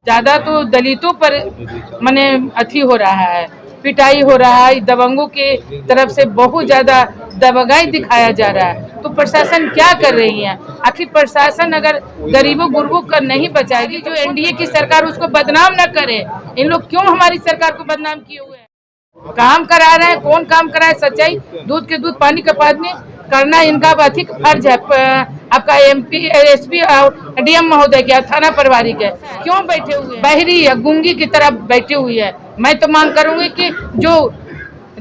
ज्यादा तो दलितों पर माने अथी हो रहा है, पिटाई हो रहा है, दबंगों के तरफ से बहुत ज्यादा दबंगाई दिखाया जा रहा है। तो प्रशासन क्या कर रही है? आखिर प्रशासन अगर गरीबों गुरबों का नहीं बचाएगी, जो एनडीए की सरकार उसको बदनाम न करे। इन लोग क्यों हमारी सरकार को बदनाम किए हुए हैं? काम करा रहे हैं, कौन काम करा है? सच्चाई दूध के दूध पानी का पानी करना इनका अधिक फर्ज है। आपका एमपी एसपी और डीएम महोदय क्या थाना प्रभारी के क्यों बैठे हुए हैं? बहरी या गूंगी की तरह बैठी हुई है। मैं तो मांग करूंगी कि जो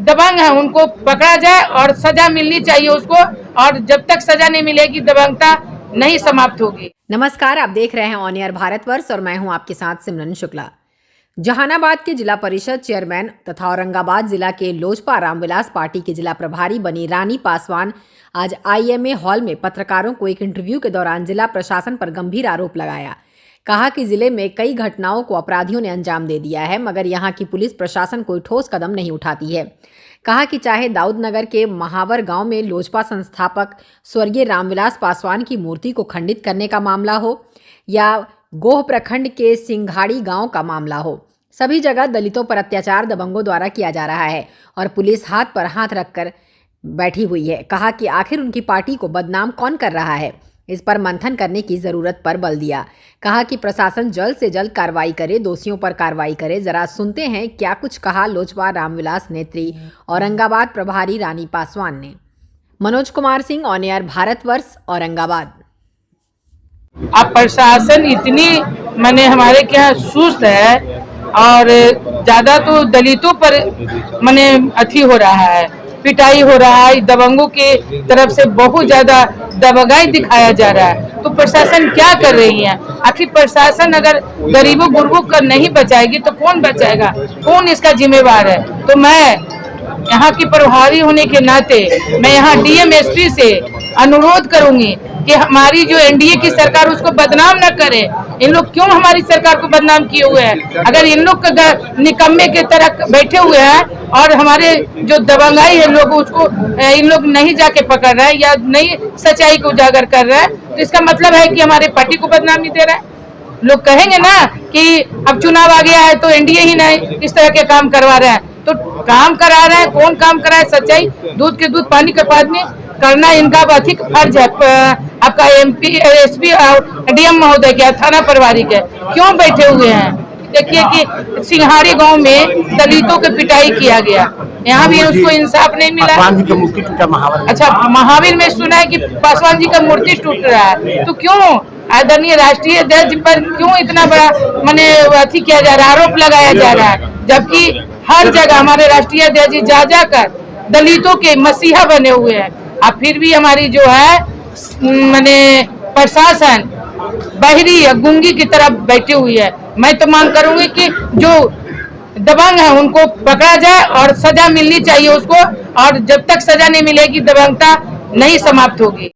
दबंग है उनको पकड़ा जाए और सजा मिलनी चाहिए उसको, और जब तक सजा नहीं मिलेगी दबंगता नहीं समाप्त होगी। नमस्कार, आप देख रहे हैं ऑन एयर भारतवर्ष और मैं हूं आपके साथ सिमरन शुक्ला। जहानाबाद के जिला परिषद चेयरमैन तथा औरंगाबाद जिला के लोजपा रामविलास पार्टी के जिला प्रभारी बनी रानी पासवान आज आईएमए हॉल में पत्रकारों को एक इंटरव्यू के दौरान जिला प्रशासन पर गंभीर आरोप लगाया। कहा कि जिले में कई घटनाओं को अपराधियों ने अंजाम दे दिया है, मगर यहां की पुलिस प्रशासन कोई ठोस कदम नहीं उठाती है। कहा कि चाहे दाऊदनगर के महावर गांव में लोजपा संस्थापक स्वर्गीय रामविलास पासवान की मूर्ति को खंडित करने का मामला हो या गोह प्रखंड के सिंघाड़ी गांव का मामला हो, सभी जगह दलितों पर अत्याचार दबंगों द्वारा किया जा रहा है और पुलिस हाथ पर हाथ रखकर बैठी हुई है। कहा कि आखिर उनकी पार्टी को बदनाम कौन कर रहा है, इस पर मंथन करने की जरूरत पर बल दिया। कहा कि प्रशासन जल्द से जल्द कार्रवाई करे, दोषियों पर कार्रवाई करे। जरा सुनते हैं क्या कुछ कहा लोजपा रामविलास नेत्री औरंगाबाद प्रभारी रानी पासवान ने। Manoj Kumar Singh, on air Bharatvarsh, Aurangabad. अब प्रशासन इतनी माने हमारे क्या सुस्त है और ज्यादा तो दलितों पर माने अथी हो रहा है, पिटाई हो रहा है, दबंगों के तरफ से बहुत ज्यादा दबंगाई दिखाया जा रहा है। तो प्रशासन क्या कर रही है? आखिर प्रशासन अगर गरीबों गुरबों का नहीं बचाएगी तो कौन बचाएगा? कौन इसका जिम्मेवार है? तो मैं यहाँ की प्रभारी होने के नाते मैं यहाँ डीएम एसपी से अनुरोध करूंगी कि हमारी जो एनडीए की सरकार उसको बदनाम न करे। इन लोग क्यों हमारी सरकार को बदनाम किए हुए हैं? अगर इन लोग निकम्मे के तरह बैठे हुए हैं और हमारे जो दबंगाई है लोग उसको इन लोग नहीं जाके पकड़ रहे हैं या नहीं सच्चाई को उजागर कर रहे हैं, तो इसका मतलब है कि हमारे पार्टी को बदनामी दे रहा है। लोग कहेंगे ना कि अब चुनाव आ गया है तो एनडीए ही नहीं इस तरह के काम करवा रहे हैं। तो काम करा रहे हैं, कौन काम करा है? सच्चाई दूध के दूध पानी का पानी करना इनका अधिक फर्ज है। आपका एमपी एसपी और डीएम महोदय क्या थाना प्रभारी के क्यों बैठे हुए हैं? देखिए कि सिंघाड़ी गांव में दलितों की पिटाई किया गया, यहाँ भी उसको इंसाफ नहीं मिला। पासवान जी का मूर्ति टूटा महावीर। अच्छा, महावीर में सुना है कि पासवान जी का मूर्ति टूट रहा है, तो क्यों आदरणीय राष्ट्रीय अध्यक्ष पर क्यों इतना बड़ा माने अथी किया जा रहा है, आरोप लगाया जा रहा है? जबकि हर जगह हमारे राष्ट्रीय अध्यक्ष जी जा जाकर दलितों के मसीहा बने हुए हैं। अब फिर भी हमारी जो है माने प्रशासन बहरी या गूंगी की तरह बैठी हुई है। मैं तो मांग करूंगी कि जो दबंग है उनको पकड़ा जाए और सजा मिलनी चाहिए उसको, और जब तक सजा नहीं मिलेगी दबंगता नहीं समाप्त होगी।